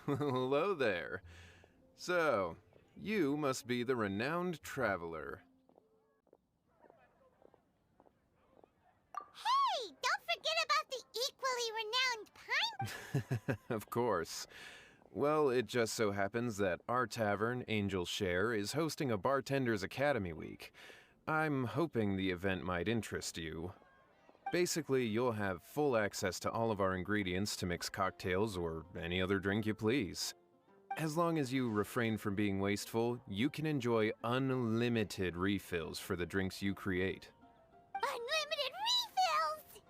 Hello there. So, you must be the renowned traveler. Hey, don't forget about the equally renowned pine. Of course. Well, it just so happens that our tavern, Angel's Share, is hosting a Bartender's Academy Week. I'm hoping the event might interest you. Basically, you'll have full access to all of our ingredients to mix cocktails or any other drink you please. As long as you refrain from being wasteful, you can enjoy unlimited refills for the drinks you create. Unlimited refills!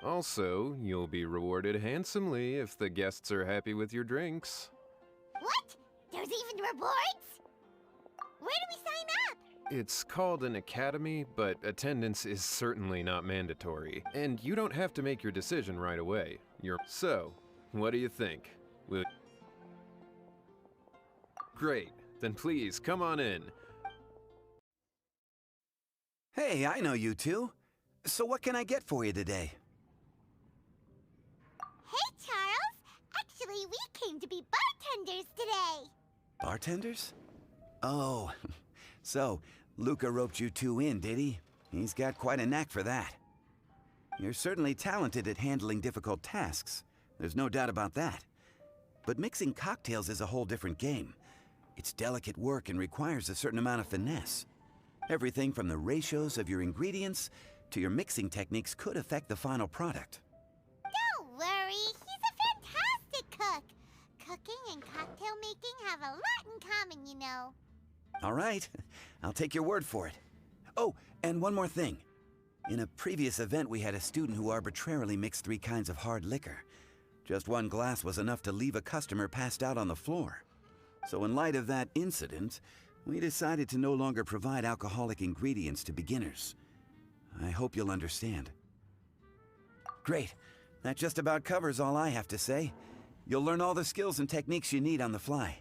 Also, you'll be rewarded handsomely if the guests are happy with your drinks. What? There's even rewards? Where do we sign up? It's called an academy, but attendance is certainly not mandatory. And you don't have to make your decision right away. So, what do you think? Great. Then please, come on in. Hey, I know you two. So what can I get for you today? Hey, Charles. Actually, we came to be bartenders today. Bartenders? Oh, so Luca roped you two in, did he? He's got quite a knack for that. You're certainly talented at handling difficult tasks. There's no doubt about that. But mixing cocktails is a whole different game. It's delicate work and requires a certain amount of finesse. Everything from the ratios of your ingredients to your mixing techniques could affect the final product. Don't worry, he's a fantastic cook. Cooking and cocktail making have a lot in common, you know. All right, I'll take your word for it. Oh, and one more thing. In a previous event, we had a student who arbitrarily mixed 3 kinds of hard liquor. Just one glass was enough to leave a customer passed out on the floor. So in light of that incident, we decided to no longer provide alcoholic ingredients to beginners. I hope you'll understand. Great. That just about covers all I have to say. You'll learn all the skills and techniques you need on the fly.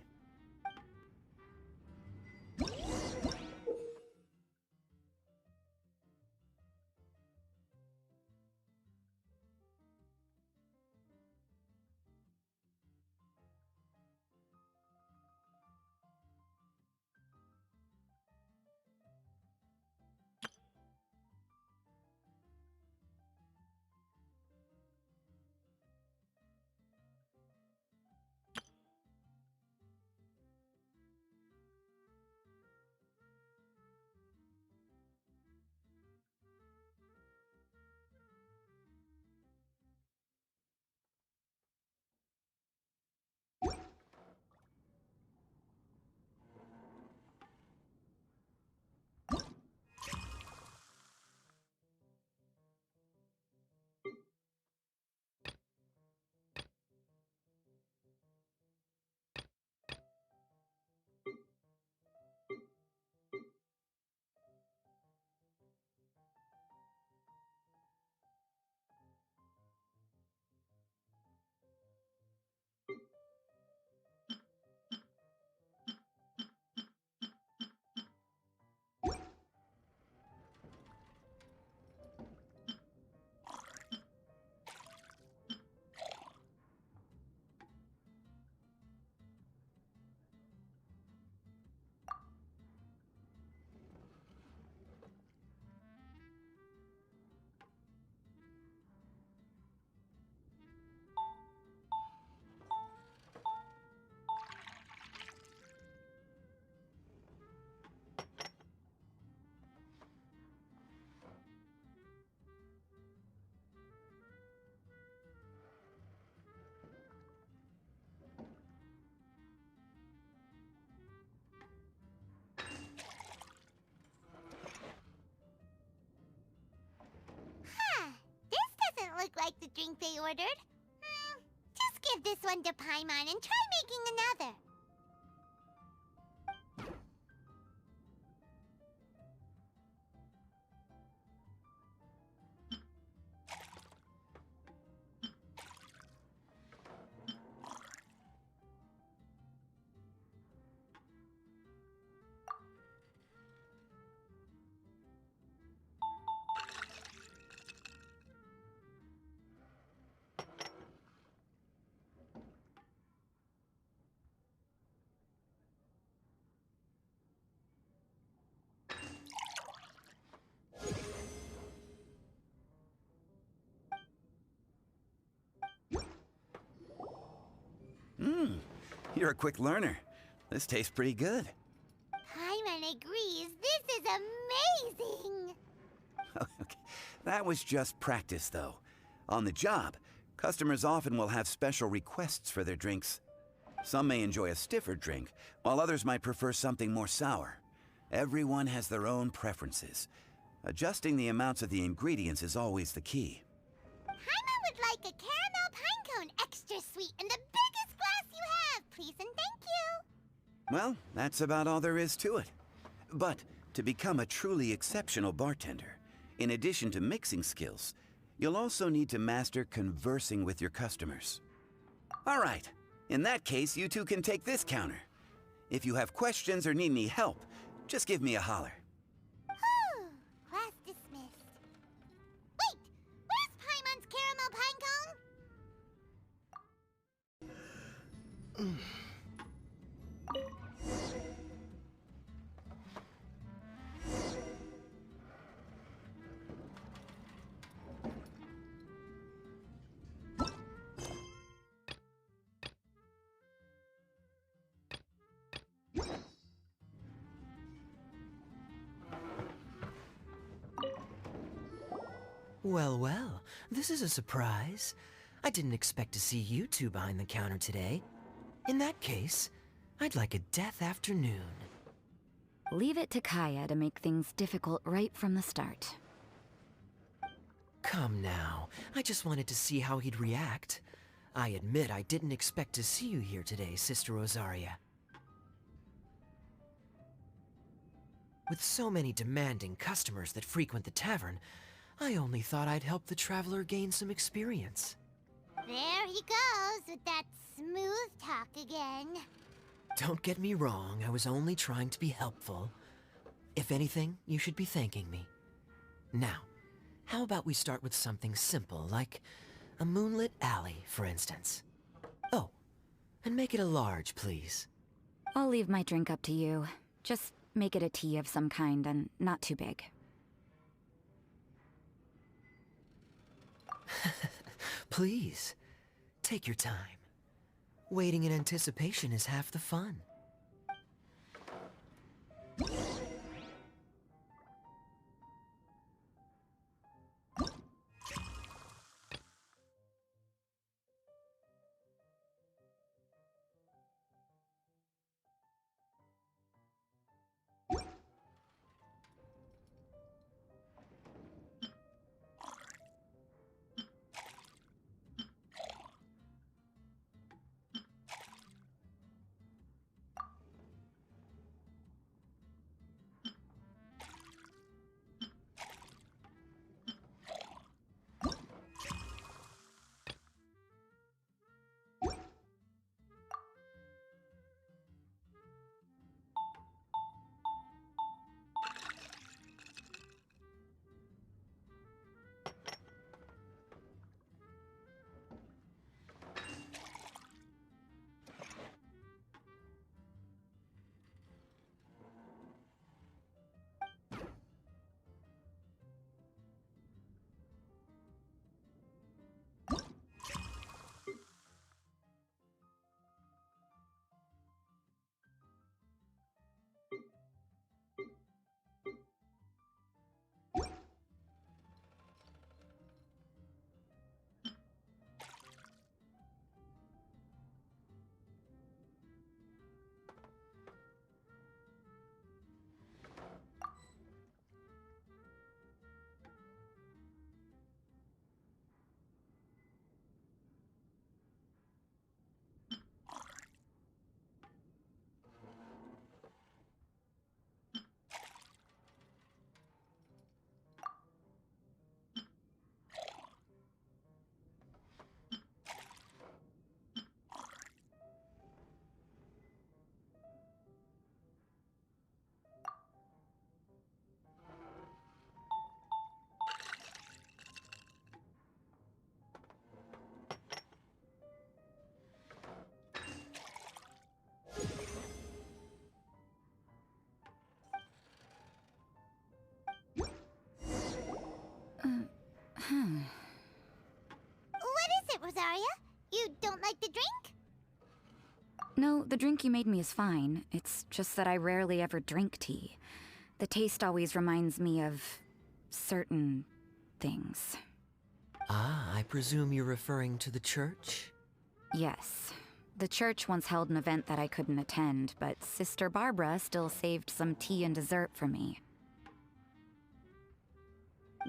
This doesn't look like the drink they ordered. Just give this one to Paimon and try making another. You're a quick learner. This tastes pretty good. Paimon agrees this is amazing! Okay. That was just practice, though. On the job, customers often will have special requests for their drinks. Some may enjoy a stiffer drink, while others might prefer something more sour. Everyone has their own preferences. Adjusting the amounts of the ingredients is always the key. Paimon would like a caramel pine cone, extra sweet, in the biggest glass you have, please and thank you! Well, that's about all there is to it. But to become a truly exceptional bartender, in addition to mixing skills, you'll also need to master conversing with your customers. All right, in that case, you two can take this counter. If you have questions or need any help, just give me a holler. Whew, class dismissed. Wait, where's Paimon's caramel pine cone? Well, well, this is a surprise. I didn't expect to see you two behind the counter today. In that case, I'd like a death afternoon. Leave it to Kaya to make things difficult right from the start. Come now, I just wanted to see how he'd react. I admit I didn't expect to see you here today, Sister Rosaria. With so many demanding customers that frequent the tavern, I only thought I'd help the traveler gain some experience. There he goes with that smooth talk again. Don't get me wrong, I was only trying to be helpful. If anything, you should be thanking me. Now, how about we start with something simple, like a moonlit alley, for instance? Oh, and make it a large, please. I'll leave my drink up to you. Just make it a tea of some kind and not too big. Please, take your time. Waiting in anticipation is half the fun. What is it, Rosaria? You don't like the drink? No, the drink you made me is fine. It's just that I rarely ever drink tea. The taste always reminds me of certain things. Ah, I presume you're referring to the church? Yes. The church once held an event that I couldn't attend, but Sister Barbara still saved some tea and dessert for me.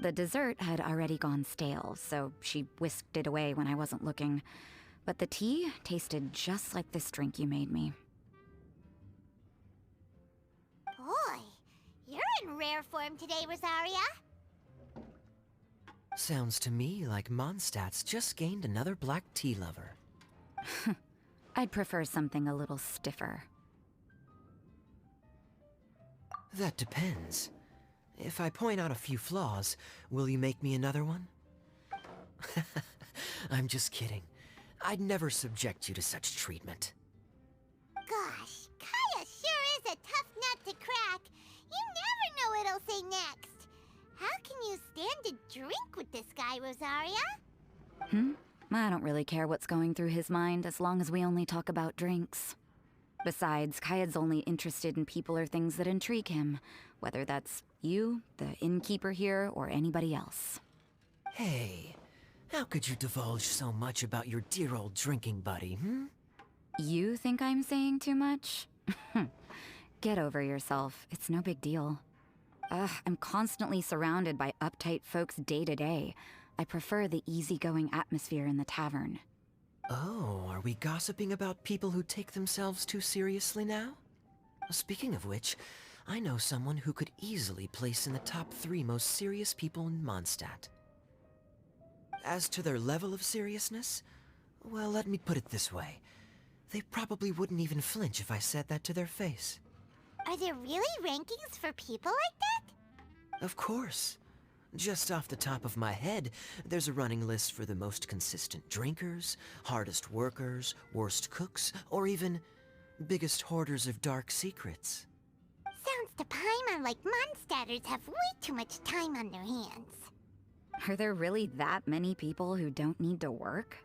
The dessert had already gone stale, so she whisked it away when I wasn't looking. But the tea tasted just like this drink you made me. Boy, you're in rare form today, Rosaria. Sounds to me like Mondstadt's just gained another black tea lover. I'd prefer something a little stiffer. That depends. If I point out a few flaws, will you make me another one? I'm just kidding. I'd never subject you to such treatment. Gosh, Kaya sure is a tough nut to crack. You never know what he'll say next. How can you stand to drink with this guy, Rosaria? I don't really care what's going through his mind as long as we only talk about drinks. Besides, Kayad's only interested in people or things that intrigue him, whether that's you, the innkeeper here, or anybody else. Hey, how could you divulge so much about your dear old drinking buddy, You think I'm saying too much? Get over yourself. It's no big deal. I'm constantly surrounded by uptight folks day to day. I prefer the easygoing atmosphere in the tavern. Oh, are we gossiping about people who take themselves too seriously now? Speaking of which, I know someone who could easily place in the top 3 most serious people in Mondstadt. As to their level of seriousness, well, let me put it this way. They probably wouldn't even flinch if I said that to their face. Are there really rankings for people like that? Of course. Just off the top of my head, there's a running list for the most consistent drinkers, hardest workers, worst cooks, or even biggest hoarders of dark secrets. Sounds to Paimon like Mondstadters have way too much time on their hands. Are there really that many people who don't need to work?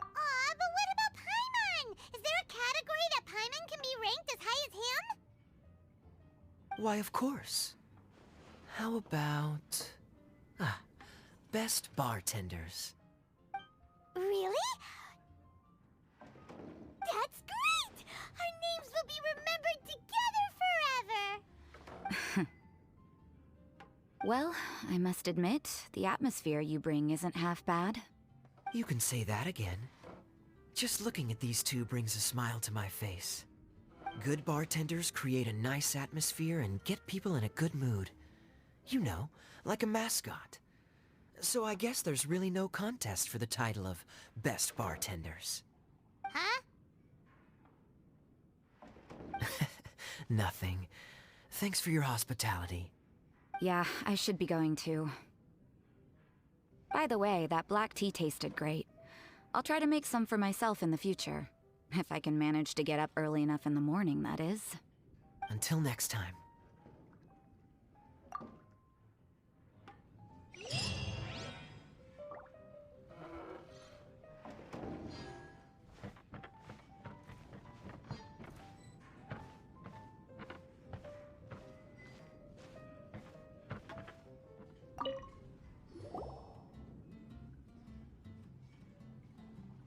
Aw, but what about Paimon? Is there a category that Paimon can be ranked as high as him? Why, of course. How about... best bartenders. Really? That's great! Our names will be remembered together forever! Well, I must admit, the atmosphere you bring isn't half bad. You can say that again. Just looking at these two brings a smile to my face. Good bartenders create a nice atmosphere and get people in a good mood. You know, like a mascot. So I guess there's really no contest for the title of Best Bartenders. Huh? Nothing. Thanks for your hospitality. Yeah, I should be going too. By the way, that black tea tasted great. I'll try to make some for myself in the future. If I can manage to get up early enough in the morning, that is. Until next time.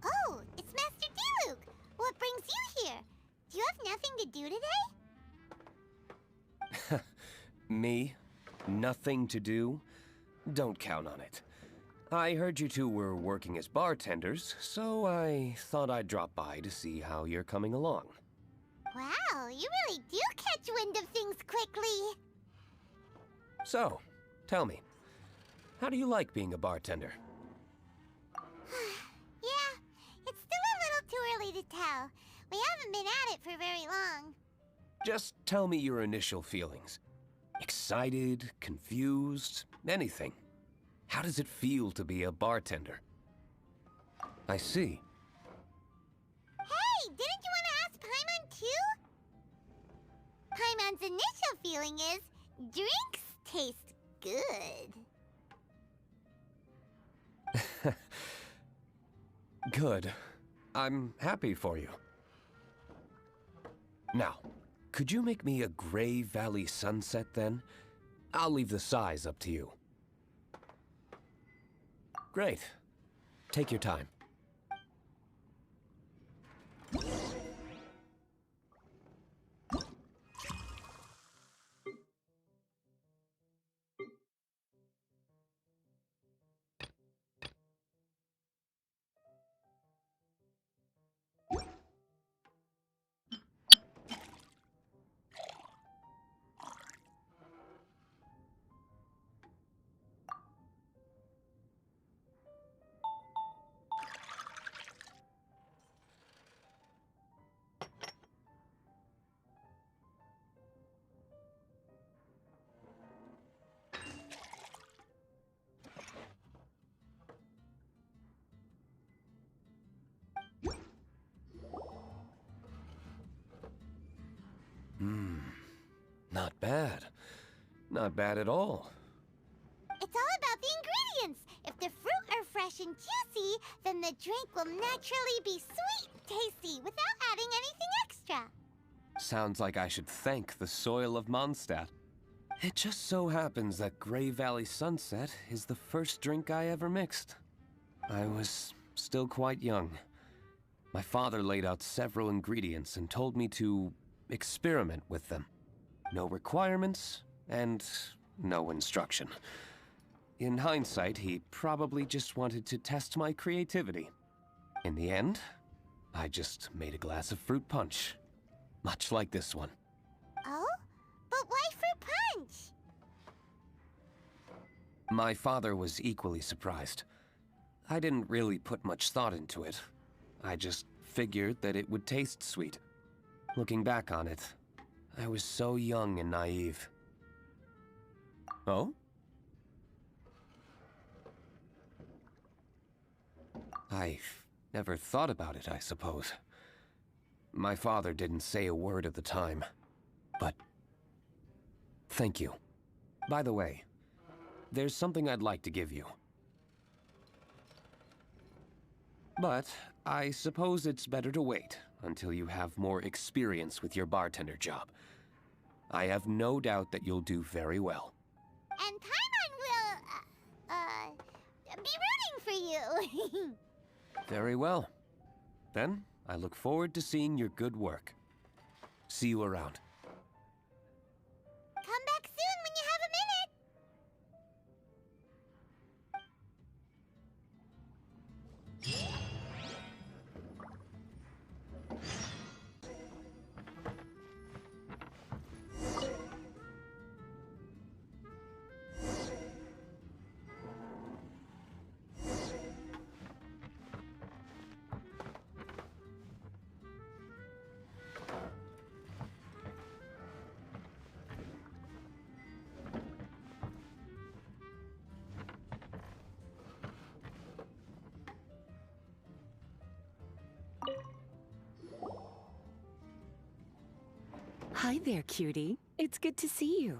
Oh, it's Master Diluc! What brings you here? Do you have nothing to do today? Me? Nothing to do? Don't count on it. I heard you two were working as bartenders, so I thought I'd drop by to see how you're coming along. Wow, you really do catch wind of things quickly. So, tell me, how do you like being a bartender? Yeah, it's still a little too early to tell. We haven't been at it for very long. Just tell me your initial feelings. Excited, confused, anything. How does it feel to be a bartender? I see. Hey, didn't you want to ask Paimon too? Paimon's initial feeling is, drinks taste good. Good. I'm happy for you. Now, could you make me a Gray Valley sunset then? I'll leave the size up to you. Great. Take your time. Not bad. Not bad at all. It's all about the ingredients. If the fruit are fresh and juicy, then the drink will naturally be sweet and tasty without adding anything extra. Sounds like I should thank the soil of Mondstadt. It just so happens that Gray Valley Sunset is the first drink I ever mixed. I was still quite young. My father laid out several ingredients and told me to experiment with them. No requirements, and no instruction. In hindsight, he probably just wanted to test my creativity. In the end, I just made a glass of fruit punch. Much like this one. Oh? But why fruit punch? My father was equally surprised. I didn't really put much thought into it. I just figured that it would taste sweet. Looking back on it, I was so young and naive. Oh? I never thought about it, I suppose. My father didn't say a word at the time, but thank you. By the way, there's something I'd like to give you. But I suppose it's better to wait until you have more experience with your bartender job. I have no doubt that you'll do very well. And Paimon will, be rooting for you. Very well. Then, I look forward to seeing your good work. See you around. Come back soon when you have a minute. Hi there, cutie. It's good to see you.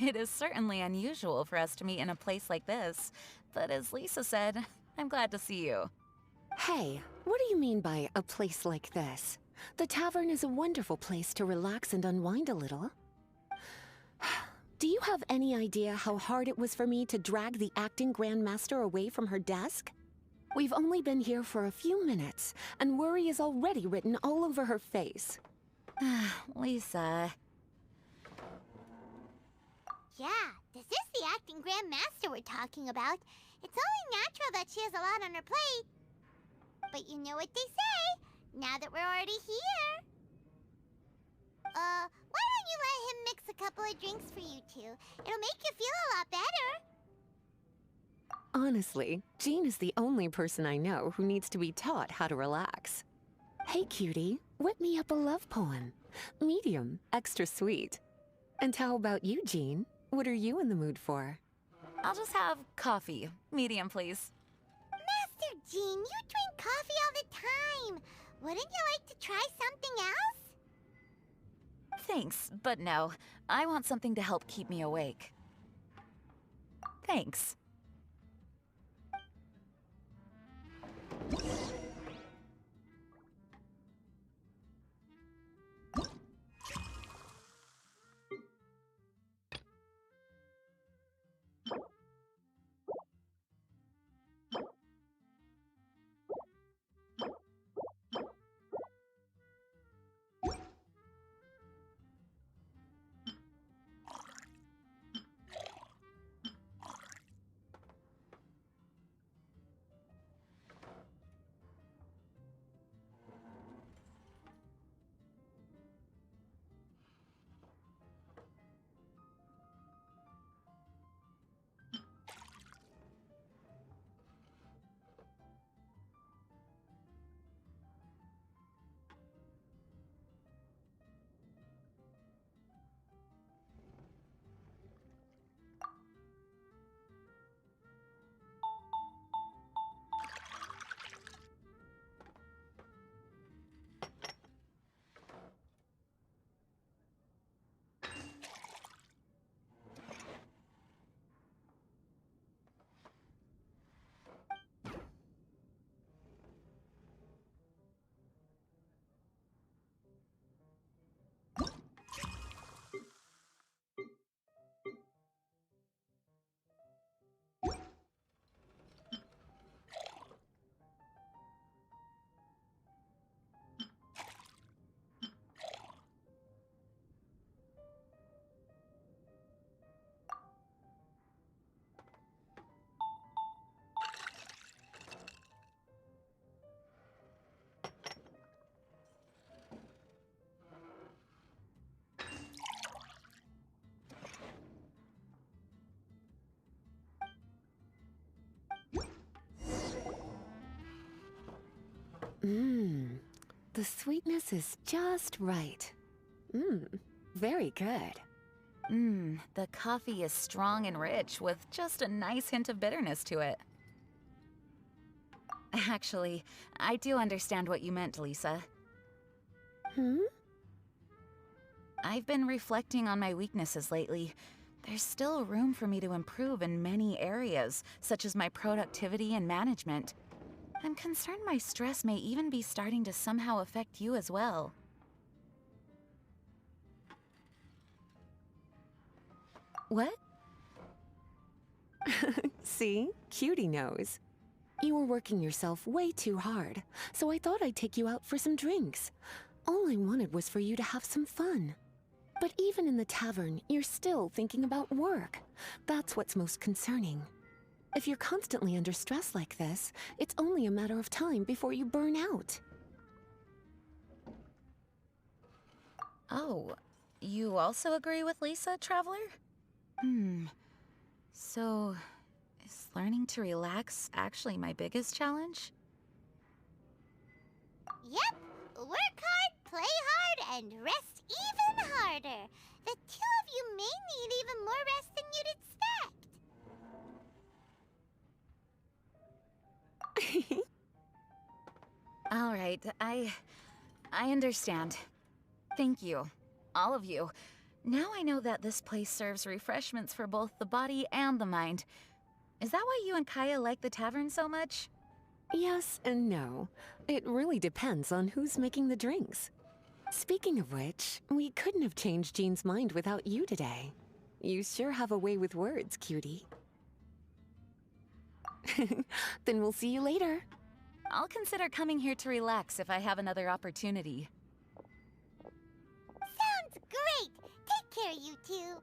It is certainly unusual for us to meet in a place like this, but as Lisa said, I'm glad to see you. Hey, what do you mean by a place like this? The tavern is a wonderful place to relax and unwind a little. Do you have any idea how hard it was for me to drag the acting grandmaster away from her desk? We've only been here for a few minutes, and worry is already written all over her face. Lisa. Yeah, this is the acting grandmaster we're talking about. It's only natural that she has a lot on her plate. But you know what they say, now that we're already here. Why don't you let him mix a couple of drinks for you two? It'll make you feel a lot better. Honestly, Jean is the only person I know who needs to be taught how to relax. Hey, cutie, whip me up a love poem. Medium, extra sweet. And how about you, Jean? What are you in the mood for? I'll just have coffee. Medium, please. Master Jean, you drink coffee all the time. Wouldn't you like to try something else? Thanks, but no. I want something to help keep me awake. The sweetness is just right. Very good. The coffee is strong and rich with just a nice hint of bitterness to it. Actually, I do understand what you meant, Lisa. I've been reflecting on my weaknesses lately. There's still room for me to improve in many areas, such as my productivity and management. I'm concerned my stress may even be starting to somehow affect you as well. What? See? Cutie knows. You were working yourself way too hard, so I thought I'd take you out for some drinks. All I wanted was for you to have some fun. But even in the tavern, you're still thinking about work. That's what's most concerning. If you're constantly under stress like this, it's only a matter of time before you burn out. Oh, you also agree with Lisa, Traveler? So, is learning to relax actually my biggest challenge? Yep. Work hard, play hard, and rest even harder. The two of you may need even more rest than you'd expect. All right, I understand. Thank you, all of you. Now I know that this place serves refreshments for both the body and the mind. Is that why you and Kaya like the tavern so much? Yes and no. It really depends on who's making the drinks. Speaking of which, we couldn't have changed Jean's mind without you today. You sure have a way with words, cutie. Then we'll see you later. I'll consider coming here to relax if I have another opportunity. Sounds great. Take care, you two.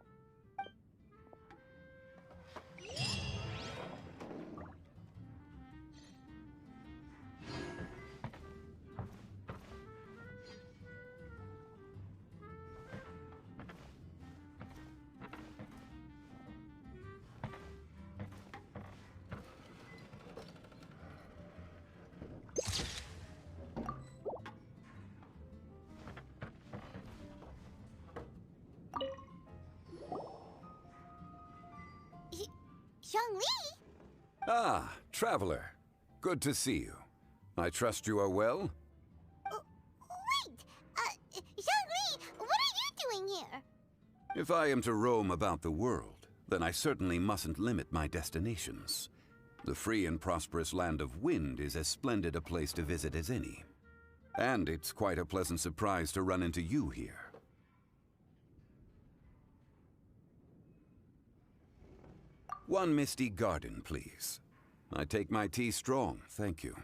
Zhongli? Ah, Traveler. Good to see you. I trust you are well? Wait! Zhongli, what are you doing here? If I am to roam about the world, then I certainly mustn't limit my destinations. The free and prosperous land of Wind is as splendid a place to visit as any. And it's quite a pleasant surprise to run into you here. One misty garden, please. I take my tea strong, thank you.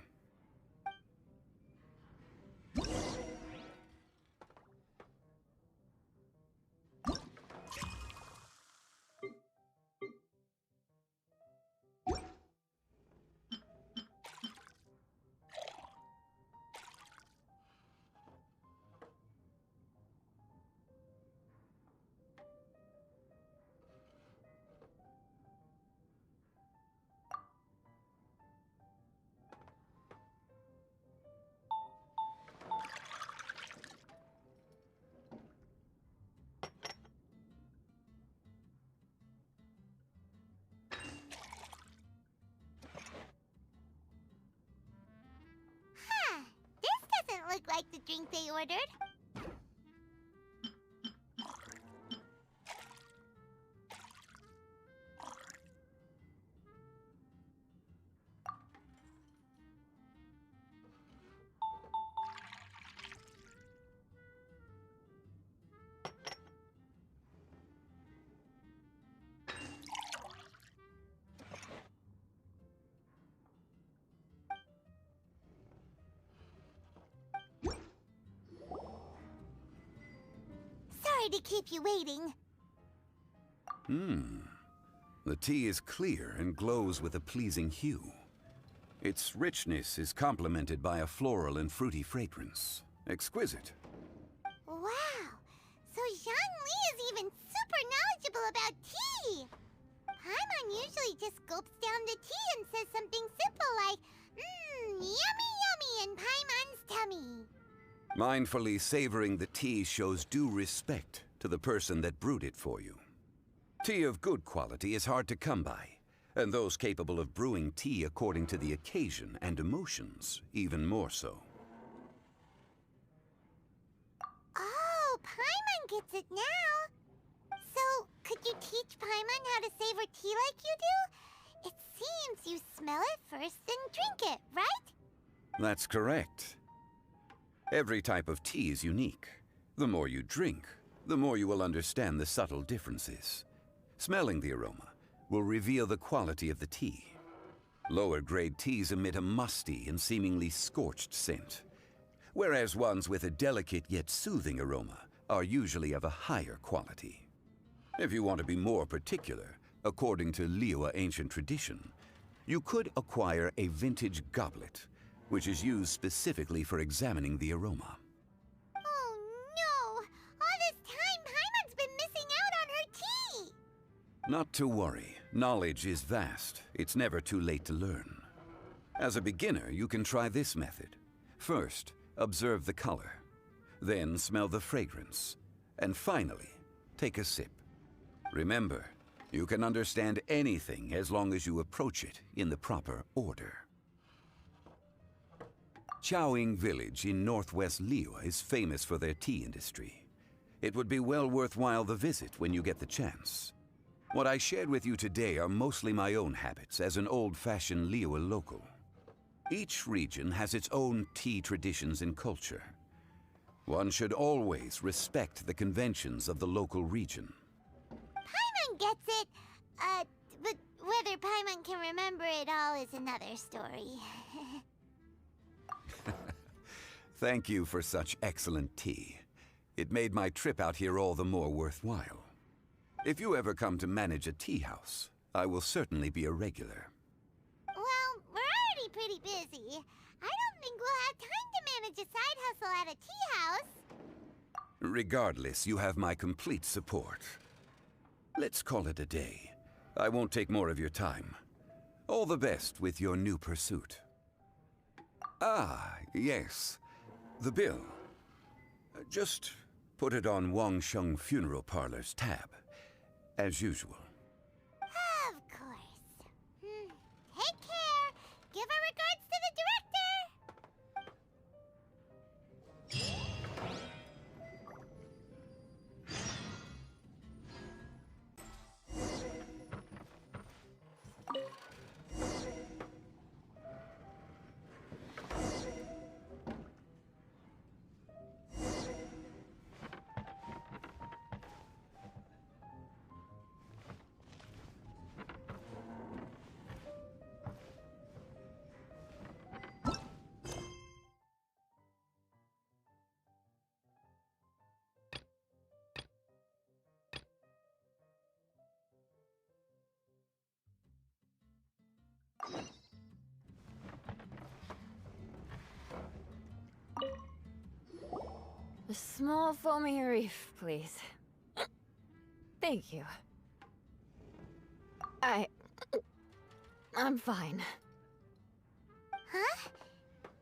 This doesn't look like the drink they ordered. Sorry to keep you waiting. The tea is clear and glows with a pleasing hue. Its richness is complemented by a floral and fruity fragrance. Exquisite. Wow! So Zhongli is even super knowledgeable about tea! Paimon usually just gulps down the tea and says something simple like, yummy yummy, and Paimon's Mindfully savoring the tea shows due respect to the person that brewed it for you. Tea of good quality is hard to come by, and those capable of brewing tea according to the occasion and emotions, even more so. Oh, Paimon gets it now. So, could you teach Paimon how to savor tea like you do? It seems you smell it first and drink it, right? That's correct. Every type of tea is unique. The more you drink, the more you will understand the subtle differences. Smelling the aroma will reveal the quality of the tea. Lower grade teas emit a musty and seemingly scorched scent, whereas ones with a delicate yet soothing aroma are usually of a higher quality. If you want to be more particular, according to Liyue ancient tradition, you could acquire a vintage goblet, which is used specifically for examining the aroma. Oh no! All this time, Paimon's been missing out on her tea! Not to worry. Knowledge is vast. It's never too late to learn. As a beginner, you can try this method. First, observe the color. Then smell the fragrance. And finally, take a sip. Remember, you can understand anything as long as you approach it in the proper order. Chaoying village in northwest Liyue is famous for their tea industry. It would be well worthwhile the visit when you get the chance. What I shared with you today are mostly my own habits as an old-fashioned Liyue local. Each region has its own tea traditions and culture. One should always respect the conventions of the local region. Paimon gets it, but whether Paimon can remember it all is another story. Thank you for such excellent tea. It made my trip out here all the more worthwhile. If you ever come to manage a tea house, I will certainly be a regular. Well, we're already pretty busy. I don't think we'll have time to manage a side hustle at a tea house. Regardless, you have my complete support. Let's call it a day. I won't take more of your time. All the best with your new pursuit. Ah, yes. The bill. Just put it on Wangsheng Funeral Parlor's tab, as usual. Of course. Take care. Give our regards to the director. A small foamy reef, please. Thank you. I'm fine. Huh?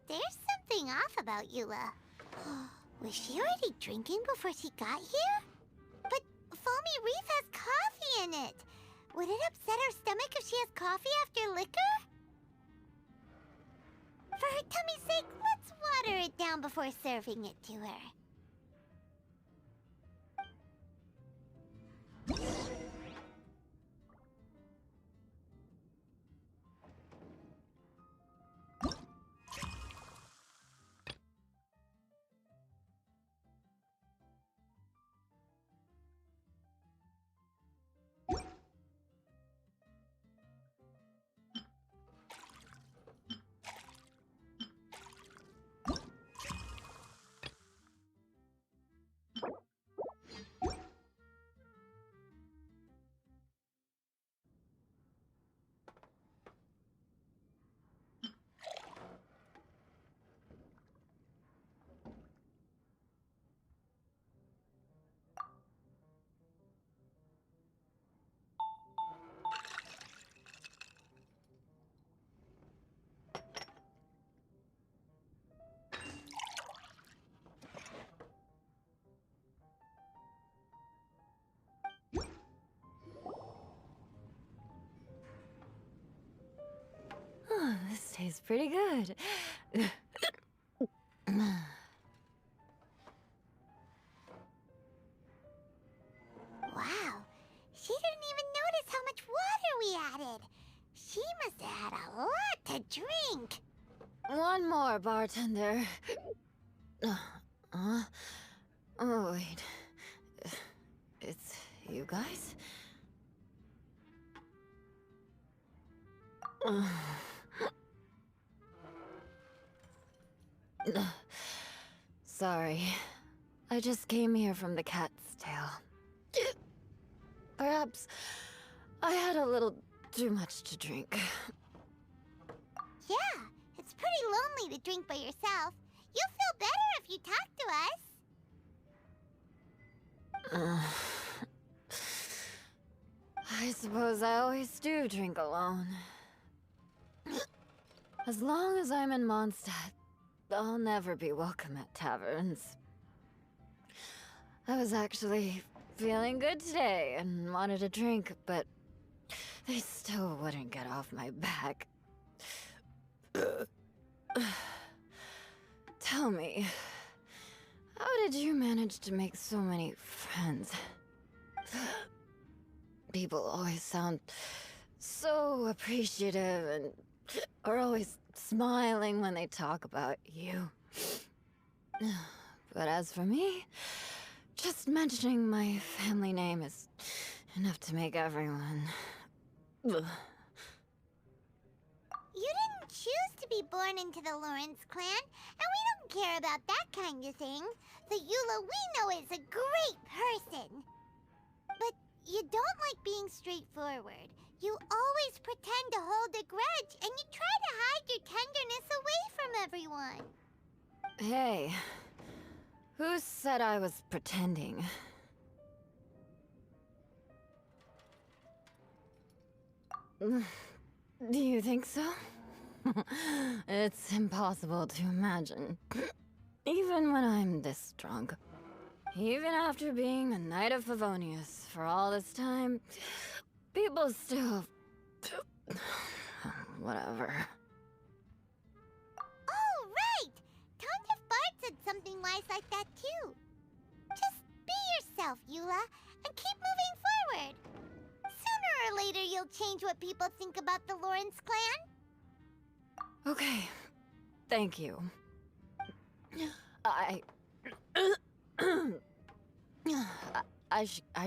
There's something off about Eula. Was she already drinking before she got here? But foamy reef has coffee in it. Would it upset her stomach if she has coffee after liquor? For her tummy's sake, let's water it down before serving it to her. pretty good. Wow, she didn't even notice how much water we added. She must have had a lot to drink. One more, bartender. Oh, wait. It's you guys? Sorry. I just came here from the cat's tail. Perhaps I had a little too much to drink. Yeah, it's pretty lonely to drink by yourself. You'll feel better if you talk to us. I suppose I always do drink alone. As long as I'm in Mondstadt, I'll never be welcome at taverns. I was actually feeling good today and wanted a drink, but they still wouldn't get off my back. Tell me, how did you manage to make so many friends? People always sound so appreciative and are always smiling when they talk about you. But as for me, just mentioning my family name is enough to make everyone... Ugh. You didn't choose to be born into the Lawrence clan, and we don't care about that kind of thing. The Eula we know is a great person. But you don't like being straightforward. You always pretend to hold a grudge, and you try to hide your tenderness away from everyone. Hey, who said I was pretending? Do you think so? It's impossible to imagine. Even when I'm this drunk. Even after being a Knight of Favonius for all this time, people still... Whatever. Oh, right! Tanya Bart said something wise like that, too. Just be yourself, Eula, and keep moving forward. Sooner or later, you'll change what people think about the Lawrence clan. Okay. Thank you. I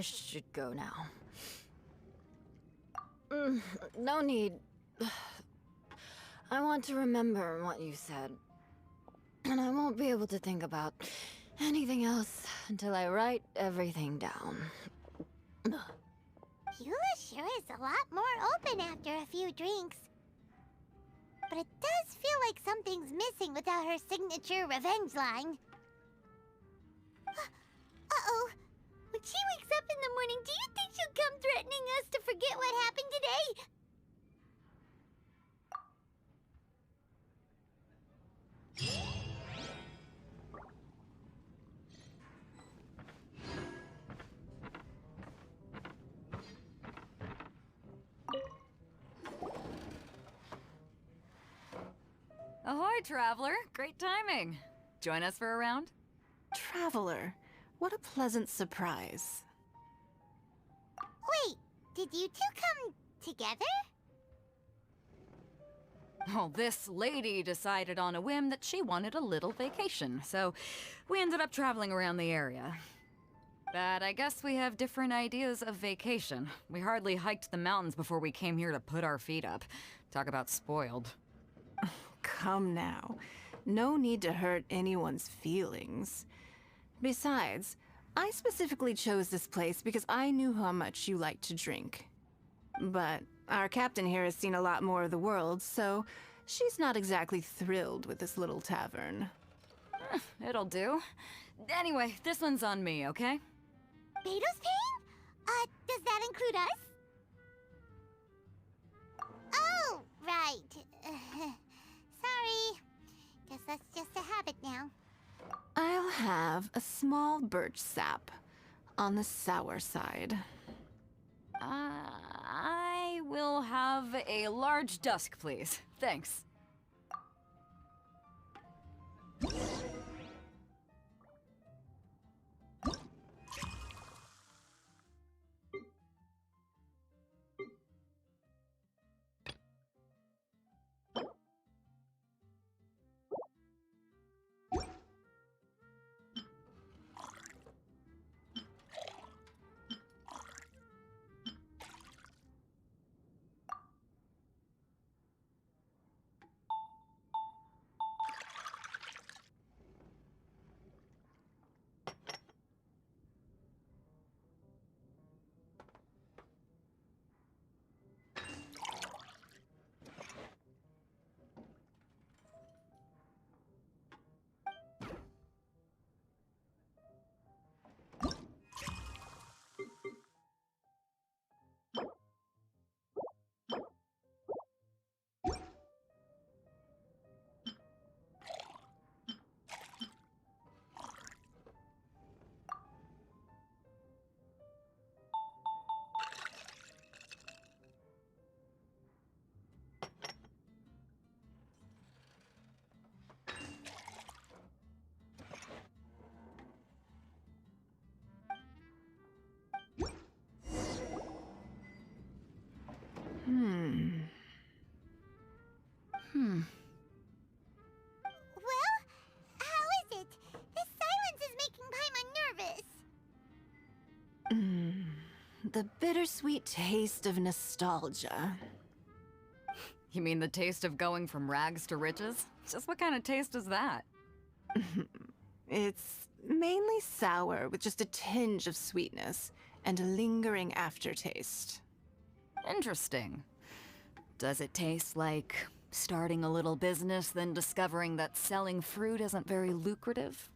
should go now. No need. I want to remember what you said. And I won't be able to think about anything else until I write everything down. Eula sure is a lot more open after a few drinks. But it does feel like something's missing without her signature revenge line. Uh-oh. When she wakes up in the morning, do you think she'll come threatening us to forget what happened today? Ahoy, traveler! Great timing. Join us for a round? Traveler, what a pleasant surprise. Wait, did you two come together? Well, this lady decided on a whim that she wanted a little vacation, so we ended up traveling around the area. But I guess we have different ideas of vacation. We hardly hiked the mountains before we came here to put our feet up. Talk about spoiled. Come now. No need to hurt anyone's feelings. Besides, I specifically chose this place because I knew how much you like to drink. But our captain here has seen a lot more of the world, so she's not exactly thrilled with this little tavern. It'll do. Anyway, this one's on me, okay? Beidou's paying? Does that include us? Oh, right. Sorry. Guess that's just a habit now. I'll have a small birch sap on the sour side. I will have a large dusk, please. Thanks. the bittersweet taste of nostalgia. You mean the taste of going from rags to riches? Just what kind of taste is that? It's mainly sour with just a tinge of sweetness and a lingering aftertaste. Interesting. Does it taste like starting a little business, then discovering that selling fruit isn't very lucrative?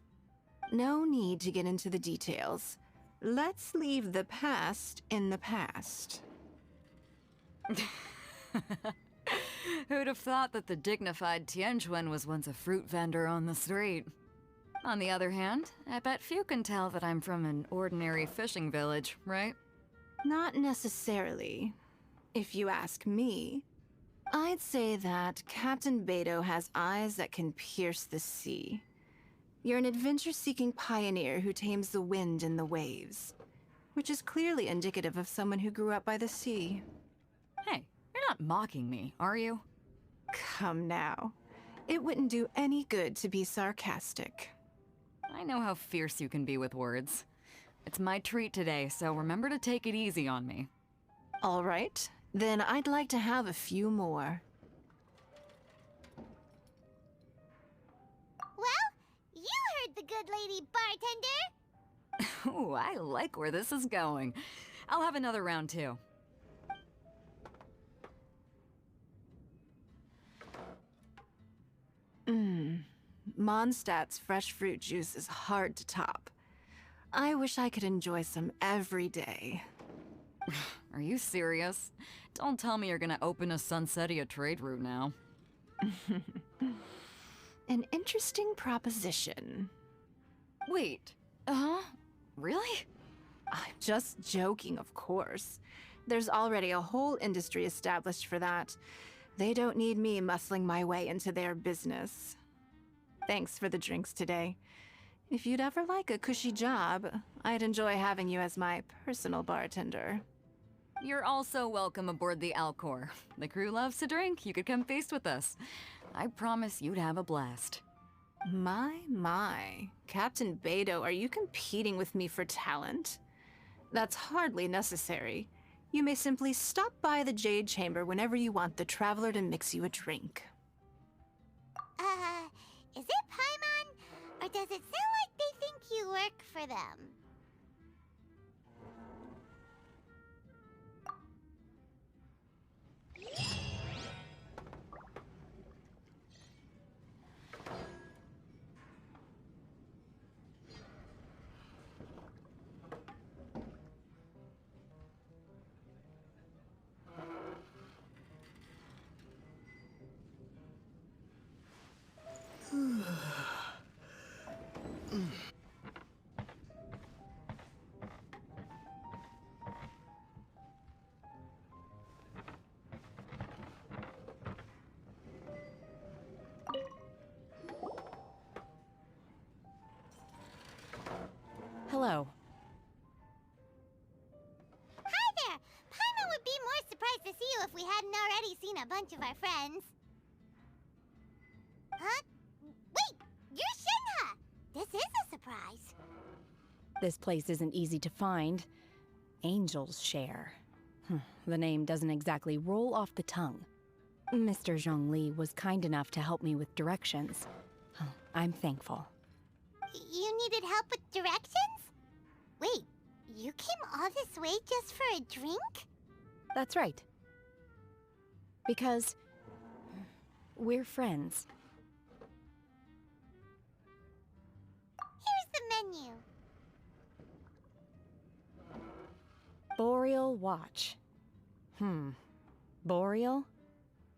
No need to get into the details. Let's leave the past in the past. Who'd have thought that the dignified Tianquan was once a fruit vendor on the street? On the other hand, I bet few can tell that I'm from an ordinary fishing village, right? Not necessarily. If you ask me, I'd say that Captain Beidou has eyes that can pierce the sea. You're an adventure-seeking pioneer who tames the wind and the waves, which is clearly indicative of someone who grew up by the sea. Hey, you're not mocking me, are you? Come now. It wouldn't do any good to be sarcastic. I know how fierce you can be with words. It's my treat today, so remember to take it easy on me. All right, then I'd like to have a few more. Well, you heard the good lady bartender. Ooh, I like where this is going. I'll have another round too. Mondstadt's fresh fruit juice is hard to top. I wish I could enjoy some every day. Are you serious? Don't tell me you're gonna open a Sunsetia trade route now. An interesting proposition. Wait, really? I'm just joking, of course. There's already a whole industry established for that. They don't need me muscling my way into their business. Thanks for the drinks today. If you'd ever like a cushy job, I'd enjoy having you as my personal bartender. You're also welcome aboard the Alcor. The crew loves to drink. You could come feast with us. I promise you'd have a blast. My. Captain Beidou, are you competing with me for talent? That's hardly necessary. You may simply stop by the Jade Chamber whenever you want the Traveler to mix you a drink. Is it Paimon? Or does it sound like they think you work for them? Hello. Hi there! Paimon would be more surprised to see you if we hadn't already seen a bunch of our friends. Huh? Wait! You're Shenhe! This is a surprise. This place isn't easy to find. Angel's Share. The name doesn't exactly roll off the tongue. Mr. Zhongli was kind enough to help me with directions. I'm thankful. You needed help with directions? Wait, you came all this way just for a drink? That's right. Because we're friends. Here's the menu. Boreal Watch. Boreal?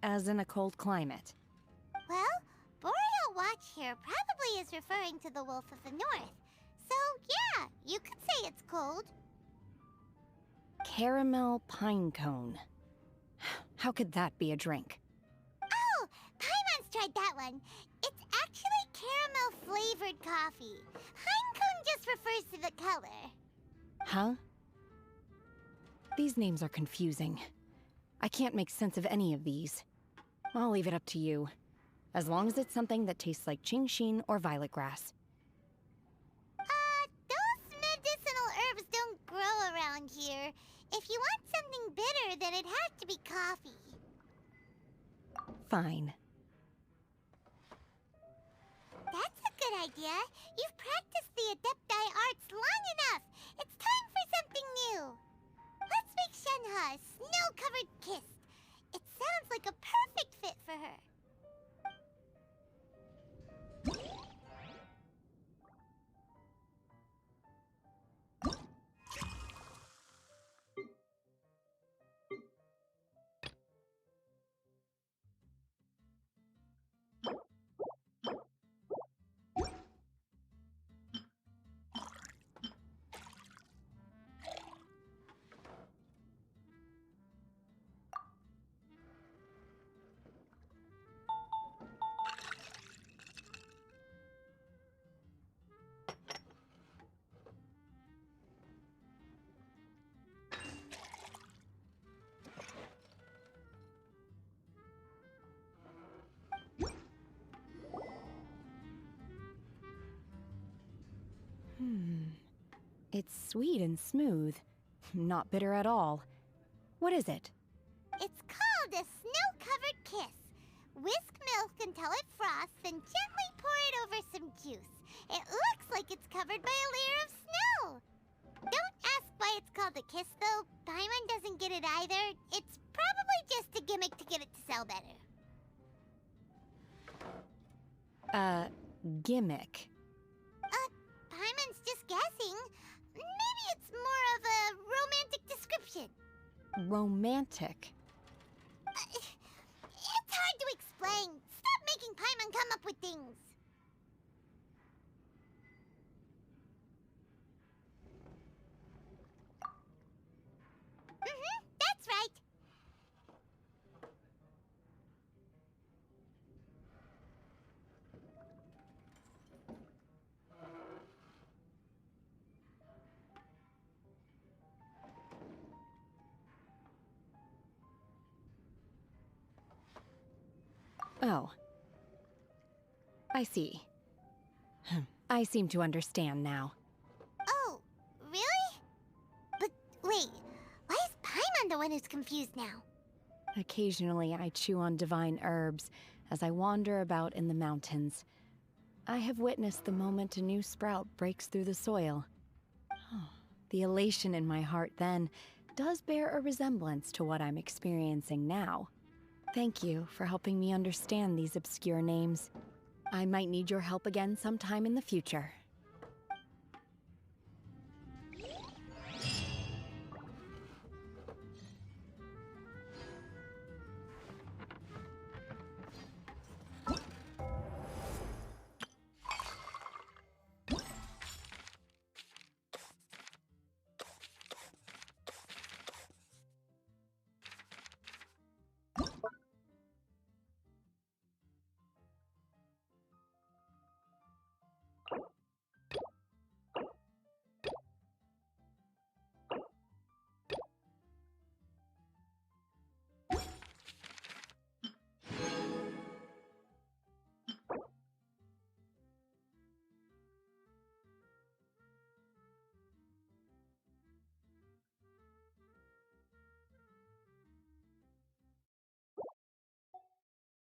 As in a cold climate. Well, Boreal Watch here probably is referring to the Wolf of the North. So, yeah, you could say it's cold. Caramel Pine Cone. How could that be a drink? Oh, Paimon's tried that one. It's actually caramel-flavored coffee. Pine cone just refers to the color. Huh? These names are confusing. I can't make sense of any of these. I'll leave it up to you. As long as it's something that tastes like Qingxin or violet grass. Those medicinal herbs don't grow around here. If you want something bitter, then it has to be coffee. Fine. That's a good idea. You've practiced the Adepti arts long enough. It's time for something new. Let's make Shenhe a snow-covered kiss. It sounds like a perfect fit for her. It's sweet and smooth. Not bitter at all. What is it? It's called a snow-covered kiss. Whisk milk until it frosts, then gently pour it over some juice. It looks like it's covered by a layer of snow. Don't ask why it's called a kiss, though. Paimon doesn't get it either. It's probably just a gimmick to get it to sell better. Gimmick. Paimon's just guessing. Maybe it's more of a romantic description. Romantic. It's hard to explain. Stop making Paimon come up with things. That's right. Oh. I see. I seem to understand now. Oh, really? But wait, why is Paimon the one who's confused now? Occasionally, I chew on divine herbs as I wander about in the mountains. I have witnessed the moment a new sprout breaks through the soil. The elation in my heart then does bear a resemblance to what I'm experiencing now. Thank you for helping me understand these obscure names. I might need your help again sometime in the future.